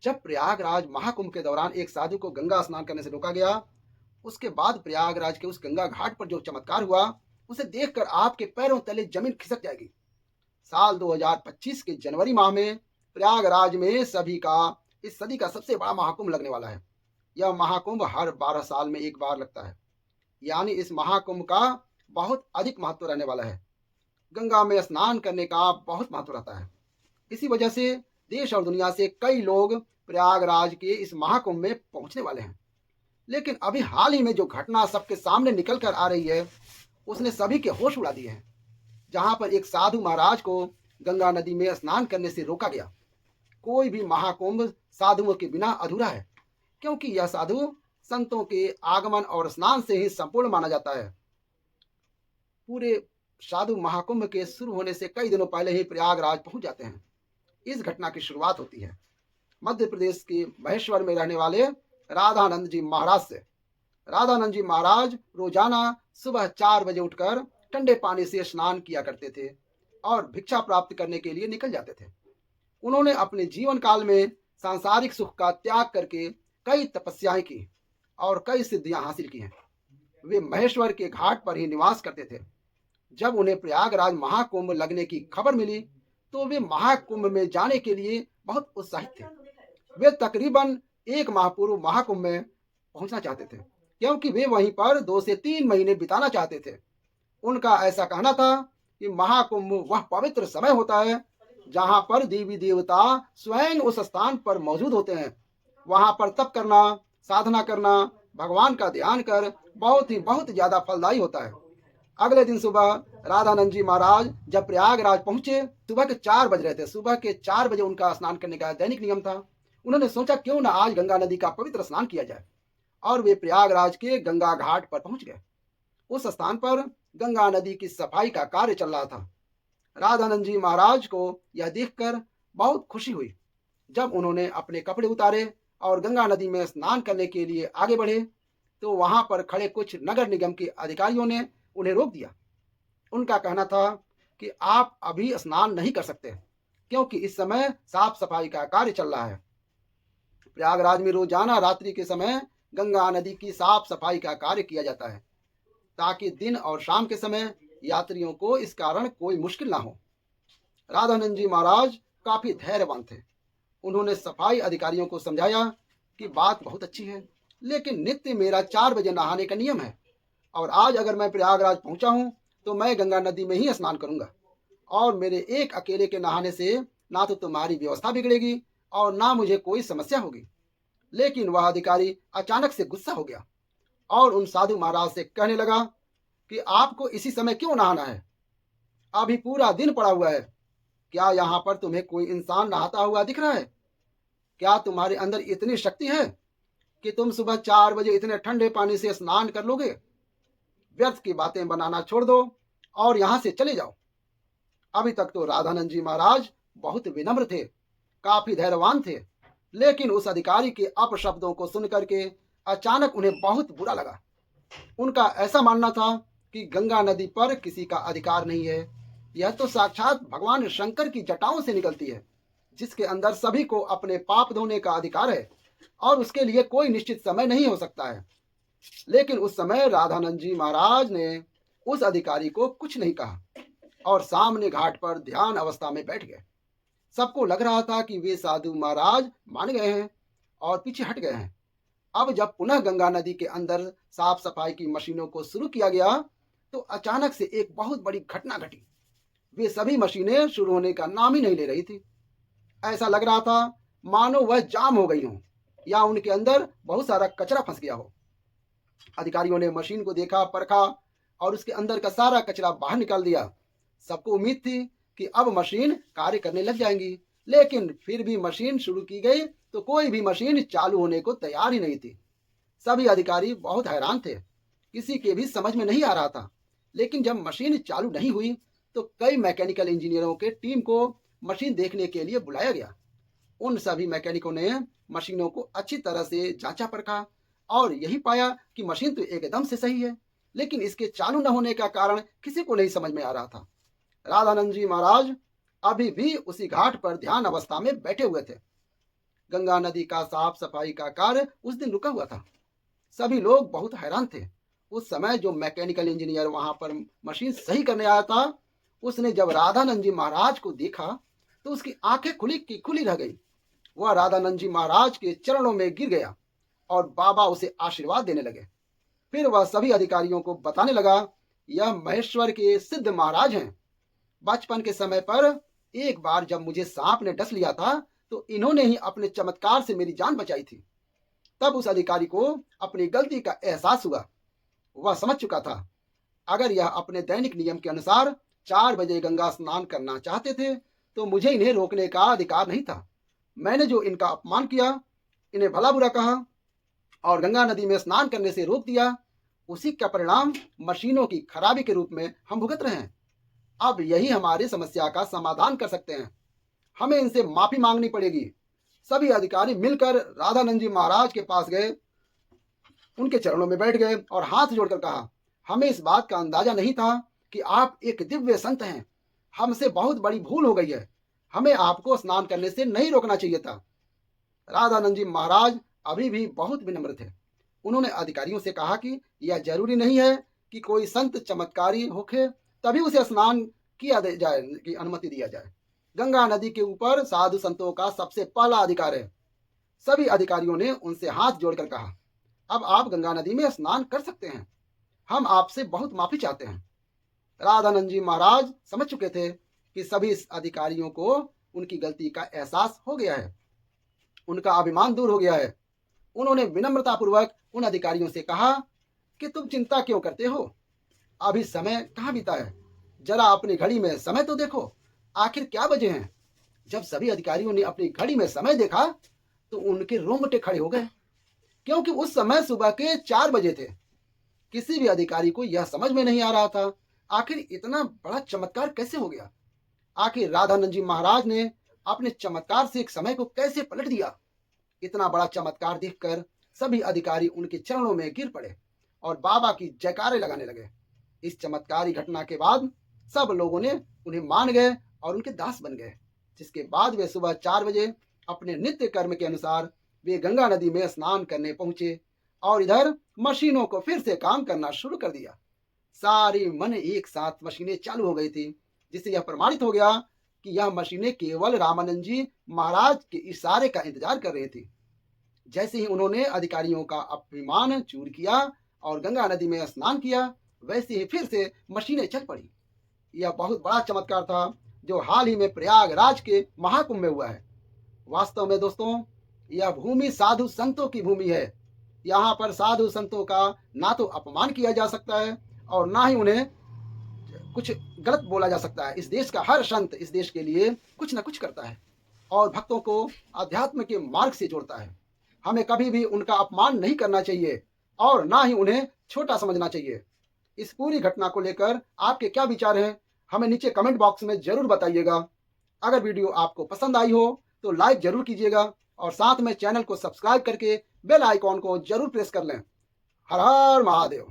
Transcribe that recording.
जब प्रयागराज महाकुंभ के दौरान एक साधु को गंगा स्नान करने से रोका गया, उसके बाद प्रयागराज के उस गंगा घाट पर जो चमत्कार हुआ, उसे देखकर आपके पैरों तले जमीन खिसक जाएगी। साल 2025 के जनवरी माह में प्रयागराज में सभी का इस सदी का सबसे बड़ा महाकुंभ लगने वाला है। यह महाकुंभ हर 12 साल में एक बार लगता है, यानी इस महाकुंभ का बहुत अधिक महत्व रहने वाला है। गंगा में स्नान करने का बहुत महत्व रहता है। इसी वजह से देश और दुनिया से कई लोग प्रयागराज के इस महाकुंभ में पहुंचने वाले हैं। लेकिन अभी हाल ही में जो घटना सबके सामने निकल कर आ रही है, उसने सभी के होश उड़ा दिए हैं। जहां पर एक साधु महाराज को गंगा नदी में स्नान करने से रोका गया। कोई भी महाकुंभ साधुओं के बिना अधूरा है, क्योंकि यह साधु संतों के आगमन और स्नान से ही संपूर्ण माना जाता है। पूरे साधु महाकुंभ के शुरू होने से कई दिनों पहले ही प्रयागराज पहुंच जाते हैं। इस घटना की शुरुआत होती है मध्य प्रदेश के महेश्वर में रहने वाले राधानंद जी महाराज से। राधानंद जी महाराज रोजाना सुबह 4 बजे उठकर ठंडे पानी से स्नान किया करते थे और भिक्षा प्राप्त करने के लिए निकल जाते थे। उन्होंने अपने जीवन काल में सांसारिक सुख का त्याग करके कई तपस्याएं की और कई सिद्धियां हासिल की हैं। वे महेश्वर के घाट पर ही निवास करते थे। जब उन्हें प्रयागराज महाकुंभ लगने की खबर मिली, तो वे महाकुंभ में जाने के लिए बहुत उत्साहित थे। वे तकरीबन 1 माह पूर्व महाकुंभ में पहुंचना चाहते थे, क्योंकि वे वहीं पर 2 से 3 महीने बिताना चाहते थे। उनका ऐसा कहना था कि महाकुंभ वह पवित्र समय होता है जहां पर देवी देवता स्वयं उस स्थान पर मौजूद होते हैं। वहां पर तप करना, साधना करना, भगवान का ध्यान कर बहुत ज्यादा फलदायी होता है। अगले दिन सुबह राधानंद जी महाराज जब प्रयागराज पहुंचे, सुबह के 4 बज रहे थे। सुबह के 4 बजे उनका स्नान करने का दैनिक नियम था। उन्होंने सोचा क्यों ना आज गंगा नदी का पवित्र स्नान किया जाए, और वे प्रयागराज के गंगा घाट पर पहुंच गए। उस स्थान पर गंगा नदी की सफाई का कार्य चल रहा था। राधानंद जी महाराज को यह देखकर बहुत खुशी हुई। जब उन्होंने अपने कपड़े उतारे और गंगा नदी में स्नान करने के लिए आगे बढ़े, तो वहां पर खड़े कुछ नगर निगम के अधिकारियों ने उन्हें रोक दिया। उनका कहना था कि आप अभी स्नान नहीं कर सकते, क्योंकि इस समय साफ सफाई का कार्य चल रहा है। प्रयागराज में रोजाना रात्रि के समय गंगा नदी की साफ सफाई का कार्य किया जाता है, ताकि दिन और शाम के समय यात्रियों को इस कारण कोई मुश्किल ना हो। राधानंद जी महाराज काफी धैर्यवान थे। उन्होंने सफाई अधिकारियों को समझाया कि बात बहुत अच्छी है, लेकिन नित्य मेरा 4 बजे नहाने का नियम है, और आज अगर मैं प्रयागराज पहुंचा हूं तो मैं गंगा नदी में ही स्नान करूंगा, और मेरे एक अकेले के नहाने से ना तो तुम्हारी व्यवस्था बिगड़ेगी और ना मुझे कोई समस्या होगी। लेकिन वह अधिकारी अचानक से गुस्सा हो गया और उन साधु महाराज से कहने लगा कि आपको इसी समय क्यों नहाना है? अभी पूरा दिन पड़ा हुआ है। क्या यहाँ पर तुम्हें कोई इंसान नहाता हुआ दिख रहा है? क्या तुम्हारे अंदर इतनी शक्ति है कि तुम सुबह 4 बजे इतने ठंडे पानी से स्नान कर लोगे? व्यर्थ की बातें बनाना छोड़ दो और यहां से चले जाओ। अभी तक तो राधानंद जी महाराज बहुत विनम्र थे, काफी धैर्यवान थे, लेकिन उस अधिकारी के अपशब्दों को सुनकर के अचानक उन्हें बहुत बुरा लगा। उनका ऐसा मानना था कि गंगा नदी पर किसी का अधिकार नहीं है। यह तो साक्षात भगवान शंकर की जटाओं से निकलती है, जिसके अंदर सभी को अपने पाप धोने का अधिकार है, और उसके लिए कोई निश्चित समय नहीं हो सकता है। लेकिन उस समय राधानंद जी महाराज ने उस अधिकारी को कुछ नहीं कहा और सामने घाट पर ध्यान अवस्था में बैठ गए। सबको लग रहा था कि वे साधु महाराज मान गए हैं और पीछे हट गए हैं। अब जब पुनः गंगा नदी के अंदर साफ सफाई की मशीनों को शुरू किया गया, तो अचानक से एक बहुत बड़ी घटना घटी। वे सभी मशीनें शुरू होने का नाम ही नहीं ले रही थी। ऐसा लग रहा था मानो वह जाम हो गई हो या उनके अंदर बहुत सारा कचरा फंस गया हो। अधिकारियों ने मशीन को देखा, परखा और उसके अंदर का सारा कचरा बाहर निकाल दिया। सबको उम्मीद थी कि अब मशीन कार्य करने लग जाएंगी, लेकिन फिर भी मशीन शुरू की गई तो कोई भी मशीन चालू होने को तैयार ही नहीं थी। सभी अधिकारी बहुत हैरान थे, किसी के भी समझ में नहीं आ रहा था। लेकिन जब मशीन चालू नहीं हुई तो कई मैकेनिकल इंजीनियरों के टीम को मशीन देखने के लिए बुलाया गया। उन सभी मैकेनिकों ने मशीनों को अच्छी तरह से जांचा परखा और यही पाया कि मशीन तो एकदम से सही है, लेकिन इसके चालू न होने का कारण किसी को नहीं समझ में आ रहा था। राधानंद जी महाराज अभी भी उसी घाट पर ध्यान अवस्था में बैठे हुए थे। गंगा नदी का साफ सफाई का कार्य उस दिन रुका हुआ था। सभी लोग बहुत हैरान थे। उस समय जो मैकेनिकल इंजीनियर वहां पर मशीन सही करने आया था, उसने जब राधानंद जी महाराज को देखा तो उसकी आंखें खुली की खुली रह गई। वह राधानंद जी महाराज के चरणों में गिर गया और बाबा उसे आशीर्वाद देने लगे। फिर वह सभी अधिकारियों को बताने लगा, यह महेश्वर के सिद्ध महाराज हैं। बचपन के समय पर एक बार जब मुझे सांप ने डस लिया था तो इन्होंने ही अपने चमत्कार से मेरी जान बचाई थी। तब उस अधिकारी को अपनी गलती का एहसास हुआ। वह समझ चुका था, अगर यह अपने दैनिक नियम के अनुसार 4 बजे गंगा स्नान करना चाहते थे तो मुझे इन्हें रोकने का अधिकार नहीं था। मैंने जो इनका अपमान किया, इन्हें भला बुरा कहा और गंगा नदी में स्नान करने से रोक दिया, उसी का परिणाम मशीनों की खराबी के रूप में हम भुगत रहे हैं। अब यही हमारी समस्या का समाधान कर सकते हैं। हमें इनसे माफी मांगनी पड़ेगी। सभी अधिकारी मिलकर राधानंद जी महाराज के पास गए, उनके चरणों में बैठ गए और हाथ जोड़कर कहा, हमें इस बात का अंदाजा नहीं था कि आप एक दिव्य संत हैं। हमसे बहुत बड़ी भूल हो गई है। हमें आपको स्नान करने से नहीं रोकना चाहिए था। राधानंद जी महाराज अभी भी बहुत विनम्र थे। उन्होंने अधिकारियों से कहा कि यह जरूरी नहीं है कि कोई संत चमत्कारी होके तभी उसे स्नान किया जाए की अनुमति दिया जाए। गंगा नदी के ऊपर साधु संतों का सबसे पहला अधिकार है। सभी अधिकारियों ने उनसे हाथ जोड़कर कहा, अब आप गंगा नदी में स्नान कर सकते हैं। हम आपसे बहुत माफी चाहते हैं। राधानंद जी महाराज समझ चुके थे कि सभी अधिकारियों को उनकी गलती का एहसास हो गया है, उनका अभिमान दूर हो गया है। उन्होंने विनम्रतापूर्वक उन अधिकारियों से कहा कि तुम चिंता क्यों करते हो, अभी समय कहाँ बीता है, जरा अपनी घड़ी में समय तो देखो, आखिर क्या बजे हैं। जब सभी अधिकारियों ने अपनी घड़ी में समय देखा तो उनके रोंगटे खड़े हो गए, क्योंकि उस समय सुबह के 4 बजे थे। किसी भी अधिकारी को यह समझ में नहीं आ रहा था, आखिर इतना बड़ा चमत्कार कैसे हो गया। आखिर राधानंद जी महाराज ने अपने चमत्कार से एक समय को कैसे पलट दिया। इतना बड़ा चमत्कार देखकर सभी अधिकारी उनके चरणों में गिर पड़े और बाबा की जयकारे लगाने लगे। इस चमत्कारी घटना के बाद सब लोगों ने उन्हें मान गए और उनके दास बन गए, जिसके बाद वे सुबह 4 बजे अपने नित्य कर्म के अनुसार वे गंगा नदी में स्नान करने पहुंचे और इधर मशीनों को फिर से काम करना शुरू कर दिया। सारी मन एक साथ मशीनें चालू हो गई थी, जिससे यह प्रमाणित हो गया कि यह मशीनें केवल रामानंद जी महाराज के इशारे का इंतजार कर रही थी। जैसे ही उन्होंने अधिकारियों का अभिमान चूर किया और गंगा नदी में स्नान किया, वैसे ही फिर से मशीनें चल पड़ी। यह बहुत बड़ा चमत्कार था जो हाल ही में प्रयागराज के महाकुंभ में हुआ है। वास्तव में दोस्तों, यह भूमि साधु संतों की भूमि है। यहाँ पर साधु संतों का ना तो अपमान किया जा सकता है और ना ही उन्हें कुछ गलत बोला जा सकता है। इस देश का हर संत इस देश के लिए कुछ ना कुछ करता है और भक्तों को अध्यात्म के मार्ग से जोड़ता है। हमें कभी भी उनका अपमान नहीं करना चाहिए और ना ही उन्हें छोटा समझना चाहिए। इस पूरी घटना को लेकर आपके क्या विचार हैं, हमें नीचे कमेंट बॉक्स में जरूर बताइएगा। अगर वीडियो आपको पसंद आई हो तो लाइक जरूर कीजिएगा और साथ में चैनल को सब्सक्राइब करके बेल आइकॉन को जरूर प्रेस कर लें। हर हर महादेव।